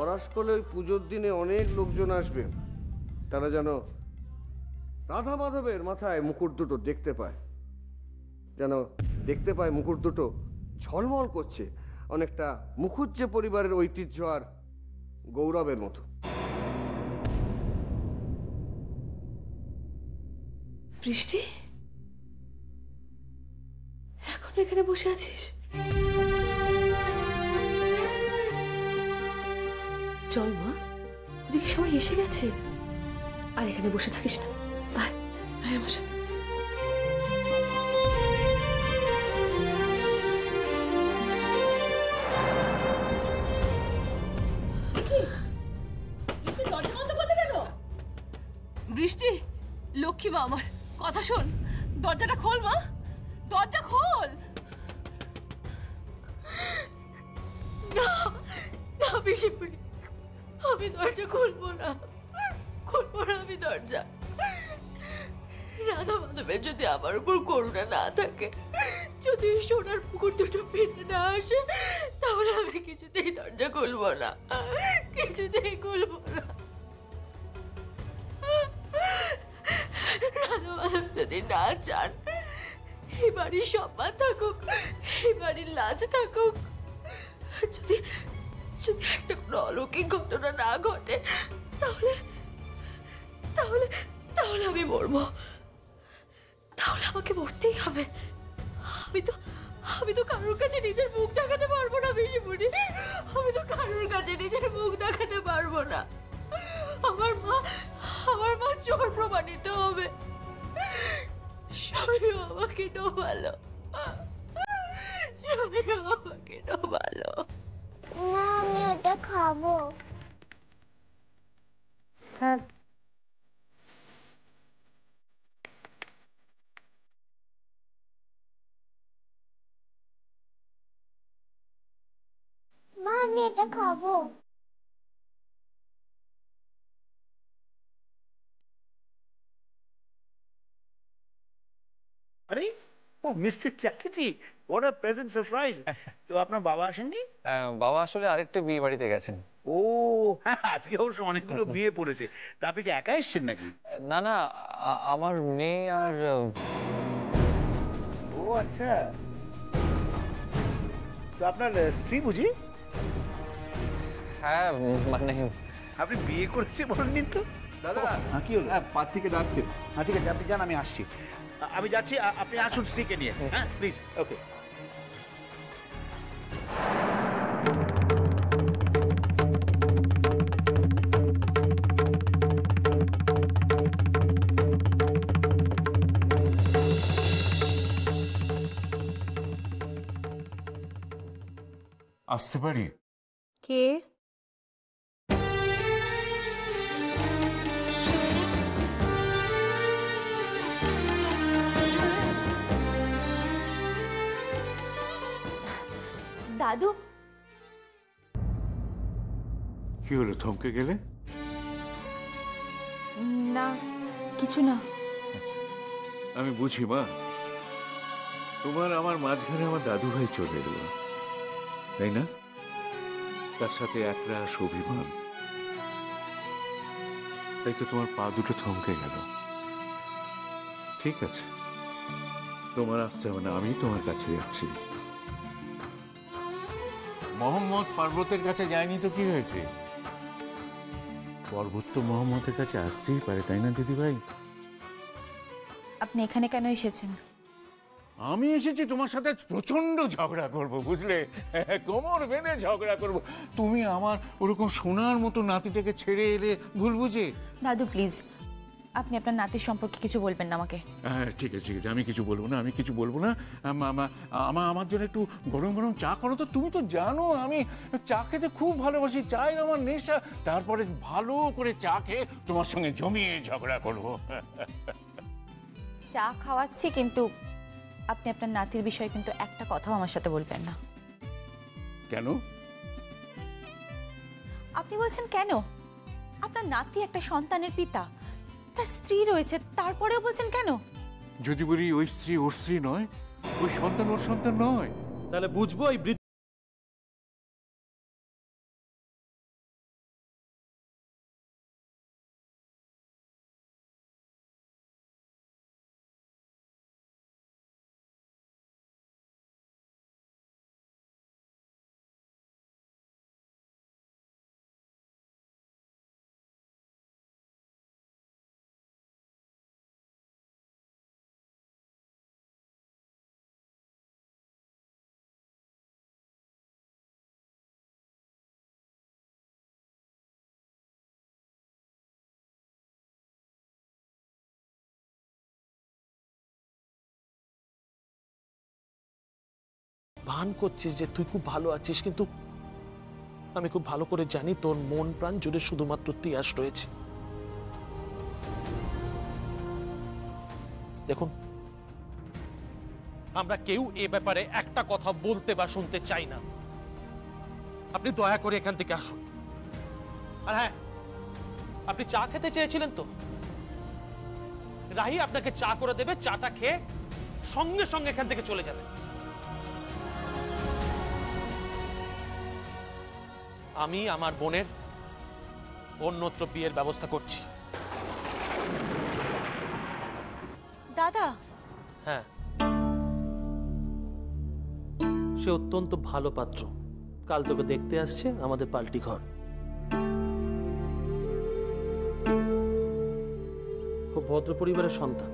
বরাস করলে ওই পুজোর দিনে অনেক লোকজন আসবে, তারা যেন রাধা মাধবের মাথায় মুকুট দুটো দেখতে পায়, যেন দেখতে পায় মুকুট দুটো ঝলমল করছে, অনেকটা মুখুজ্জে পরিবারের ঐতিহ্য আর গৌরবের মতো। বৃষ্টি, এখন এখানে বসে আছিস? চল মা, ওদিকে সবাই এসে গেছে, আর এখানে বসে থাকিস না, আয় আয় আমার সাথে। বৃষ্টি, লক্ষ্মী মা আমার কথা শোন, দরজাটা খোল মা, দরজা খোল। না না পিসিমণি, আমি দরজা খুলবো না, খুলবো না আমি দরজা। রাধা মাধবের যদি আমার উপর করুণা না থাকে, যদি সোনার পুকুর দুটো ফিরে না আসে, তাহলে আমি কিছুতেই দরজা খুলবো না, কিছুতেই খুলবো না। রাধা মাধব যদি না চান এই বাড়ির সম্মান থাকুক, এই বাড়ির লাজ থাকুক, যদি যদি একটা কোনো অলৌকিক ঘটনা না ঘটে, তাহলে তাহলে তাহলে আমি মরবো, তাহলে আমাকে মরতেই হবে। আমি তো কারোর কাছে নিজের মুখ দেখাতে পারবো না পিসিমণি, আমি তো কারোর কাছে নিজের মুখ দেখাতে পারবো না। আমার মা চোর প্রমাণিত হবে। সবাই আমাকে ডোবালো, সবাই আমাকে ডোবালো। না, আমি এটা খাবো। হ্যাঁ, মা, আমি এটা খাবো। আরে ও mister Chatterjee, what a pleasant surprise. তো আপনার বাবা আসেননি? বাবা আসলে আরেকটা বিয়ে বাড়িতে গেছেন। ও হ্যাঁ, আজকে অবশ্য অনেকগুলো বিয়ে পড়েছে, তা আপনি কি একা এসছেন নাকি? না না, আমার মেয়ে আর ও আচ্ছা, তো আপনার স্ত্রী বুঝি? হ্যাঁ মানে আপনি বিয়ে করেছে বলেননি তো? দাদা, হ্যাঁ, কি হলো? হ্যাঁ, পার থেকে ডাকছেন। হ্যাঁ ঠিক আছে, আপনি যান, আমি আসছি। আমি যাচ্ছি, আপনি আসুন স্ত্রীকে নিয়ে। হ্যাঁ প্লিজ। ওকে। আসতে পারি? কে? দাদু। কি হলো, থমকে গেলে? না, কিছু না। আমি বুঝি মা, তোমার আমার মাঝখানে আমার দাদু ভাই চলে এলো, তাই না? তার সাথে একরাশ অভিমান, তাই তো তোমার পা দুটো থমকে গেল। ঠিক আছে, তোমার আসতে হবে না, আমি তোমার কাছে যাচ্ছি। মোহাম্মদ পর্বতের কাছে যায়নি তো কি হয়েছে? পর্বত তো মোহাম্মদের কাছে আসতেই পারে, তাই না দিদি ভাই? আপনি এখানে কেন এসেছেন? আমি এসেছি তোমার সাথে প্রচন্ড ঝগড়া করব, বুঝলে? কোমর বেঁধে ঝগড়া করব। তুমি আমার ওরকম সোনার মতো নাতিটাকে ছেড়ে এলে ভুল বুঝে? দাদু প্লিজ, আপনি আপনার নাতির সম্পর্কে কিছু বলবেন না আমাকে। হ্যাঁ ঠিক আছে ঠিক আছে, আমি কিছু বলবো না, আমি কিছু বলবো না। আমার জন্য একটু গরম গরম চা করো তো। তুমি তো জানো আমি চা খেতে খুব ভালোবাসি, চাই আমার নেশা। তারপরে ভালো করে চা খেয়ে তোমার সঙ্গে জমিয়ে ঝগড়া করবো। চা খাওয়াচ্ছি, কিন্তু আপনি আপনার নাতির বিষয়ে কিন্তু একটা কথাও আমার সাথে বলবেন না। কেন? আপনি বলছেন কেন? আপনার নাতি একটা সন্তানের পিতা, তার স্ত্রী রয়েছে, তারপরেও বলছেন কেন? যদি বলি ওই স্ত্রী ওর স্ত্রী নয়, ওই সন্তান ওর সন্তান নয়, তাহলে বুঝবো এই ভান করছিস যে তুই খুব ভালো আছিস, কিন্তু আমি খুব ভালো করে জানি তোর মন প্রাণ জুড়ে শুধুমাত্র তিয়াস রয়েছে। দেখুন, আমরা কেউ এ ব্যাপারে একটা কথা বলতে বা শুনতে চাই না। আপনি দয়া করে এখান থেকে আসুন। আর হ্যাঁ, আপনি চা খেতে চেয়েছিলেন তো, রাহি আপনাকে চা করে দেবে, চাটা খেয়ে সঙ্গে সঙ্গে এখান থেকে চলে যাবেন। আমি আমার বোনের অন্যত্র বিয়ের ব্যবস্থা করছি। দাদা, হ্যাঁ, সে অত্যন্ত ভালো পাত্র। কাল তোকে দেখতে আসছে আমাদের পাল্টি ঘর। খুব ভদ্র পরিবারের সন্তান।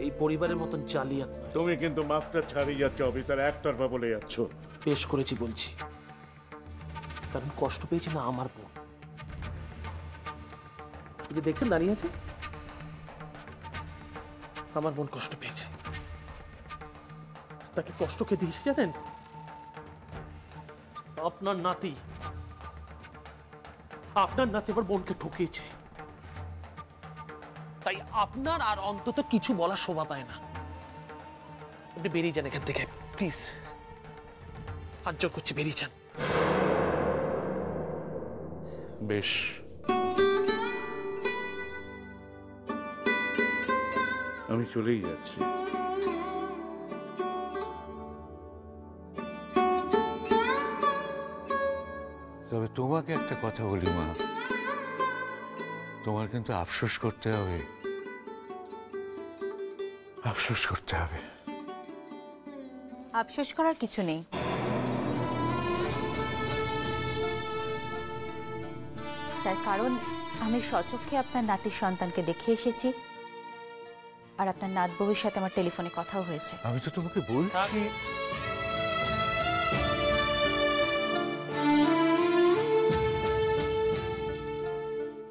এই পরিবারের মতন জালিয়াত নয়। তুমি কিন্তু মাত্রা ছাড়িয়ে যাচ্ছ অফিসার, একতরফা বলে যাচ্ছ। পেশ করেছি বলছি, কারণ কষ্ট পেয়েছি না আমার বোন। এই যে দেখছেন দাঁড়িয়ে আছে, আমার বোন কষ্ট পেয়েছে। তাকে কষ্ট কে দিয়েছে জানেন? আপনার নাতি। আপনার নাতি আমার বোনকে ঠকিয়েছে। তাই আপনার আর অন্তত কিছু বলা শোভা পায় না। আপনি বেরিয়ে যান এখান থেকে প্লিজ, হাত জোর করছি, বেরিয়ে যান। বেশ, আমি চলেই যাচ্ছি। তবে তোমাকে একটা কথা বলি মা, তোমার কিন্তু আফসোস করতে হবে, আফসোস করতে হবে। আফসোস করার কিছু নেই। তার কারণ আমি স্বচক্ষে আপনার নাতির সন্তানকে দেখে এসেছি, আর আপনার নাত বউয়ের সাথে আমার টেলিফোনে কথাও হয়েছে। আমি তো তোমাকে বলছি।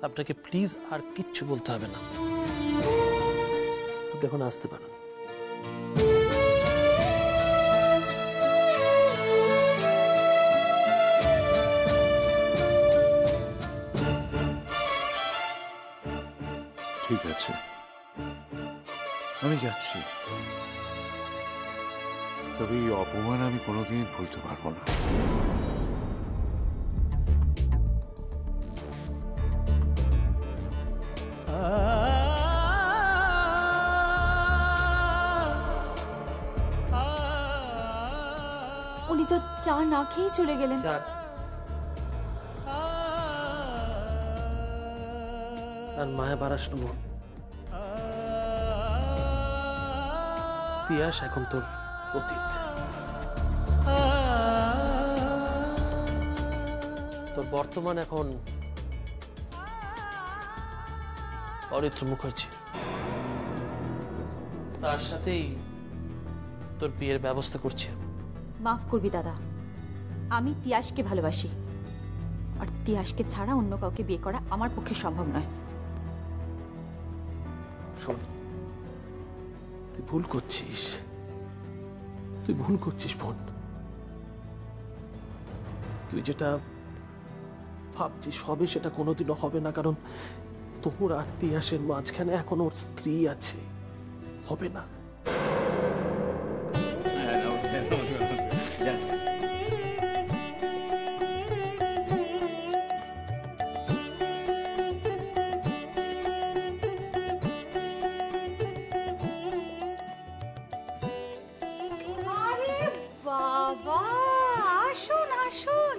আপনাকে প্লিজ আর কিচ্ছু বলতে হবে না, আপনি এখন আসতে পারেন। ঠিক আছে, আমি যাচ্ছি। তবে এই অপমান আমি কোনোদিন ভুলতে পারবো না। উনি তো চা না খেয়েই চলে গেলেন। আর মায়া বারাস নব, তিয়াস এখন তোর অতীত। তোর বর্তমান এখন অরিত্র মুখার্জি। তার সাথেই তোর বিয়ের ব্যবস্থা করছি আমি। মাফ করবি দাদা, আমি তিয়াসকে ভালোবাসি, আর তিয়াসকে ছাড়া অন্য কাউকে বিয়ে করা আমার পক্ষে সম্ভব নয়। শোন, তুই ভুল করছিস, তুই ভুল করছিস বোন। তুই যেটা ভাবছিস হবে সেটা কোনোদিনও হবে না, কারণ তোর আর তিয়াসের মাঝখানে এখন ওর স্ত্রী আছে। হবে না। বাবা, আসুন আসুন,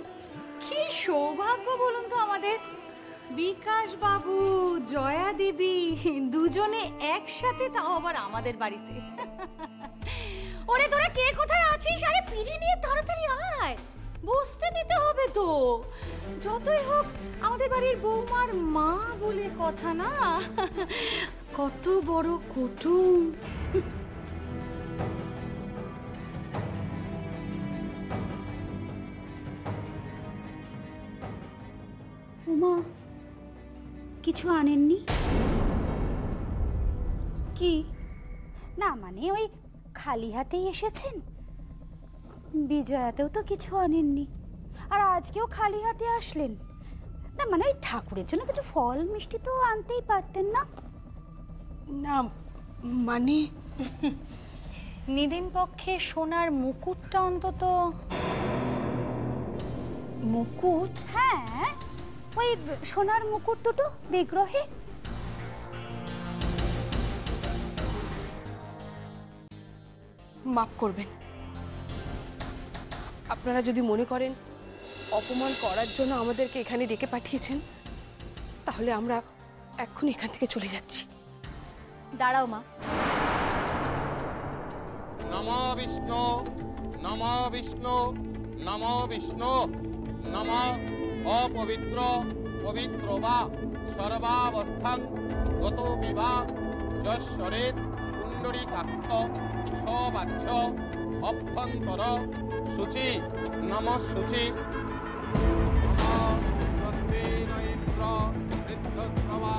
কি সৌভাগ্য বলুন তো আমাদের। বিকাশ বাবু, জয়া দেবী দুজনে একসাথে, তাও আবার আমাদের বাড়িতে। ওরে তোরা কে কোথায় আছিস? আরে পিড়ি নিয়ে তাড়াতাড়ি আয়, বসতে দিতে হবে তো। যতই হোক আমাদের বাড়ির বৌমার মা বলে কথা না, কত বড় কুটুম। উমা, কিছু আনেননি? কি না মানে ওই খালি হাতেই এসেছেন? বিজয়াতেও তো কিছু আনেননি, আর আজকেও খালি হাতে আসলেন। না মানে ওই ঠাকুরের জন্য কিছু ফল মিষ্টি তো আনতেই পারতেন না? না মানে নিদিন পক্ষে সোনার মুকুটটা অন্তত। মুকুট? হ্যাঁ, ওই সোনার মুকুট দুটো বিগ্রহে। মাফ করবেন, আপনারা যদি মনে করেন অপমান করার জন্য আমাদেরকে এখানে ডেকে পাঠিয়েছেন, তাহলে আমরা এক্ষুনি এখান থেকে চলে যাচ্ছি। দাঁড়াও মা। নমো বিষ্ণু, নমো বিষ্ণু, নমো বিষ্ণু, নমো অপবিত্র পবিত্র বা সর্বাবস্থান গত বিবা যশ্বরেত পুণ্ডরীকাক্ষ সবাচ্য অভ্যন্তর শুচি নম শুচি। স্বস্তি ন ইন্দ্র বৃদ্ধশ্রবা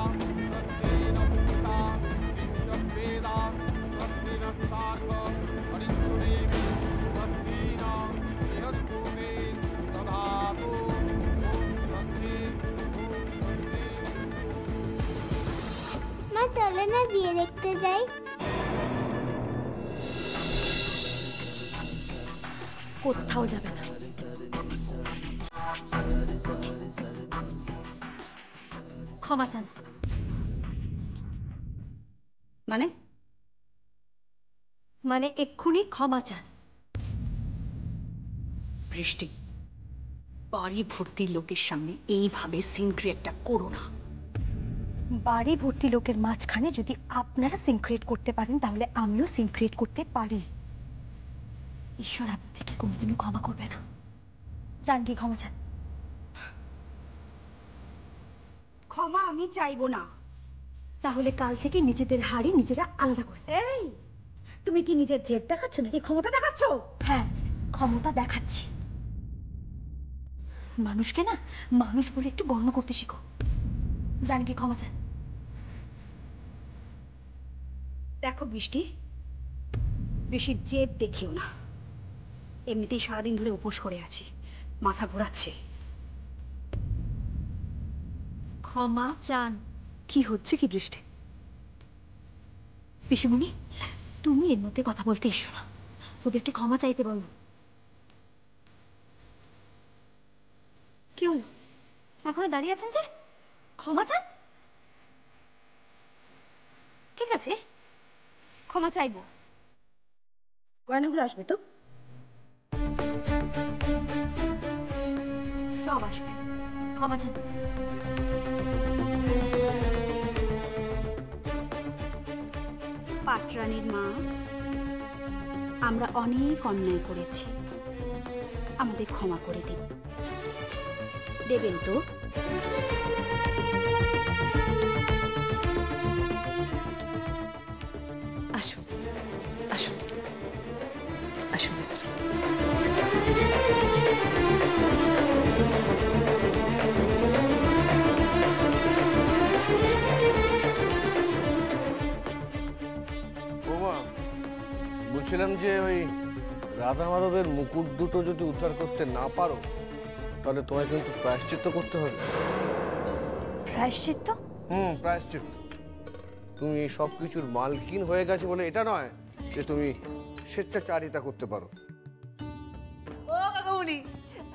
স্বস্তি ন পূষা বিশ্ববেদা স্বস্তি নস্তার্ক হরিষ্ঠদেবী স্বস্তি ন বৃহস্পতির দধাতু। ওম স্বস্তি, ওম স্বস্তি। মা চলে না বিয়ে দেখতে যাই। কোথাও যাবে না। ক্ষমা চান। মানে মানে এক্ষুনি ক্ষমা চান। বৃষ্টি, বাড়ি ভর্তি লোকের সামনে এইভাবে সিন ক্রিয়েটটা করো না। বাড়ি ভর্তি লোকের মাঝখানে যদি আপনারা সিন ক্রিয়েট করতে পারেন, তাহলে আমিও সিন ক্রিয়েট করতে পারি। ঈশ্বর আপনাকে কোনোদিনও ক্ষমা করবে না। চান কি ক্ষমা চান? ক্ষমা আমি চাইবো না। তাহলে কাল থেকে নিজেদের হাড়ি নিজেরা আলাদা করে। এই, তুমি কি নিজের জেদ দেখাচ্ছ নাকি ক্ষমতা দেখাচ্ছ? হ্যাঁ, ক্ষমতা দেখাচ্ছি। মানুষকে না মানুষ বলে একটু গণ্য করতে শিখো। জান কি ক্ষমা চান? দেখো বৃষ্টি, বেশি জেদ দেখিও না। এমনিতেই সারাদিন ধরে উপোস করে আছি, মাথা ঘোরাচ্ছে। ক্ষমা চান। কি হচ্ছে কি বৃষ্টি? পিসিমণি, তুমি এর মধ্যে কথা বলতে এসো না। ওদেরকে ক্ষমা চাইতে বলো। কি হলো, এখনো দাঁড়িয়ে আছেন যে? ক্ষমা চান। ঠিক আছে, ক্ষমা চাইবো। গয়নাগুলো আসবে তো? সব আসবে। ক্ষমা চান। পাটরানীর মা, আমরা অনেক অন্যায় করেছি, আমাদের ক্ষমা করে দিন। দেবেন তো? আসুন, আসুন, আসুন ভেতরে। ওমা, বলছিলাম যে ওই রাধা মাধবের মুকুট দুটো যদি উদ্ধার করতে না পারো, তাহলে তোমায় কিন্তু প্রায়শ্চিত্ত করতে হবে। প্রায়শ্চিত্ত? প্রায়শ্চিত্ত। তুমি সব কিছুর মালকিন হয়ে গেছে বলে এটা নয় যে তুমি স্বেচ্ছাচারিতা করতে পারো। ও কাকামুনি,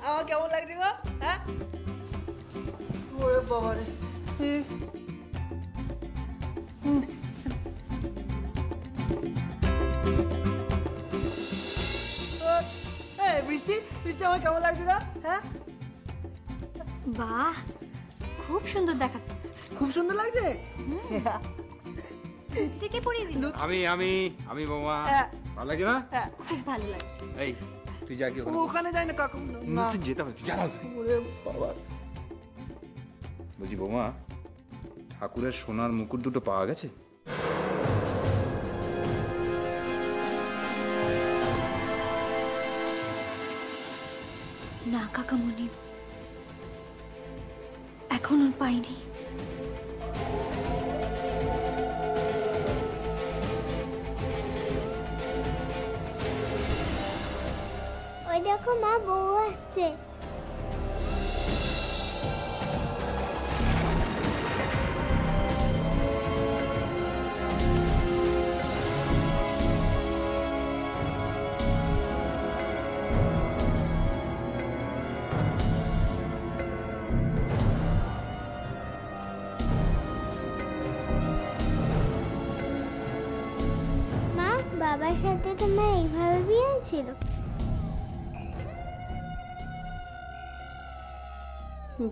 আমার কেমন লাগছে গো? হ্যাঁ, ওরে বাবা রে। বৃষ্টি, বৃষ্টি আমার কেমন লাগছে গো? হ্যাঁ, বাহ, খুব সুন্দর দেখাচ্ছে। খুব সুন্দর লাগছে। থেকে পরিয়ে দিল। আমি আমি আমি বৌমা, ভালো লাগছে না? খুব ভালো লাগছে। এই তুই যা, কি ওখানে যাই না কাকু, না তুই যেতে হবে, জানা। ওরে বাবা। বলছি বৌমা, ঠাকুরের সোনার মুকুট দুটো পাওয়া গেছে? না কাকামণি, এখনো পাইনি। দেখো মা, বউ আসছে। মা, বাবার সাথে তোমার এইভাবে বিয়ে ছিল?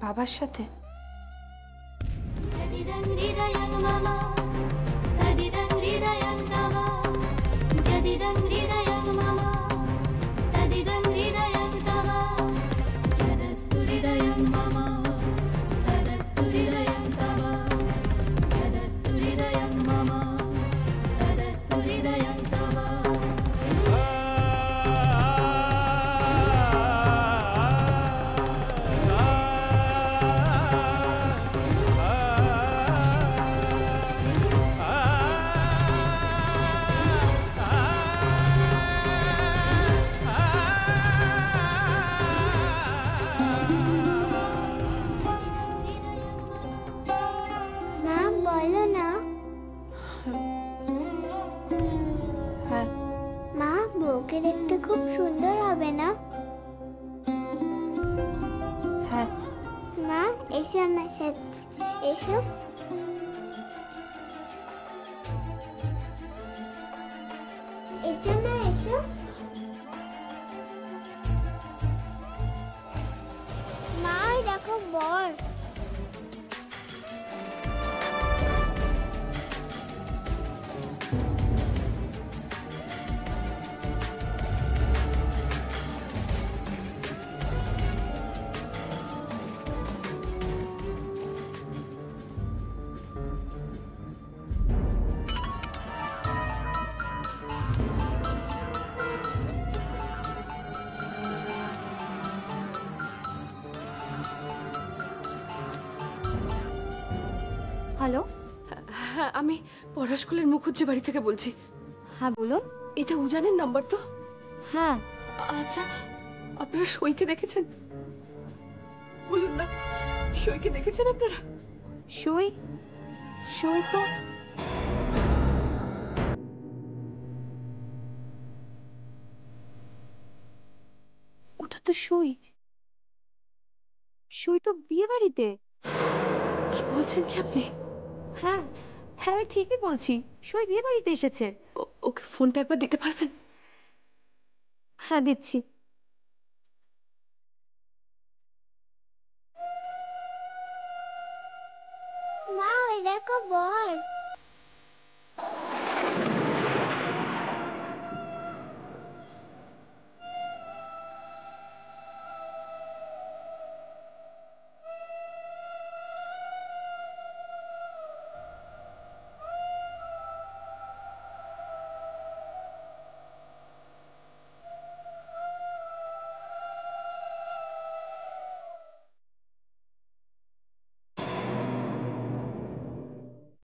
বাবার সাথে? মা, বলো না। হ্যাঁ। মা, বউকে দেখতে খুব সুন্দর হবে না? হ্যাঁ। মা, এসো আমার সাথে, এসো। এসো না, এসো। মা, ওই দেখো বর। হ্যালো, হ্যাঁ, আমি পলাশকুলের মুখুজ্জে বাড়ি থেকে বলছি। হ্যাঁ বলুন। এটা উজানের নাম্বার তো? হ্যাঁ, আচ্ছা, আপনারা সইকে দেখেছেন? বলুন না, সইকে দেখেছেন আপনারা? সই সই তো ওটা তো সই, সই তো বিয়ে বাড়িতে। কি বলছেন কি আপনি? হ্যাঁ হ্যাঁ, আমি ঠিকই বলছি, সই বিয়ে বাড়িতে এসেছে। ওকে ফোনটা একবার দিতে পারবেন? হ্যাঁ দিচ্ছি। মা, ওই দেখো বর।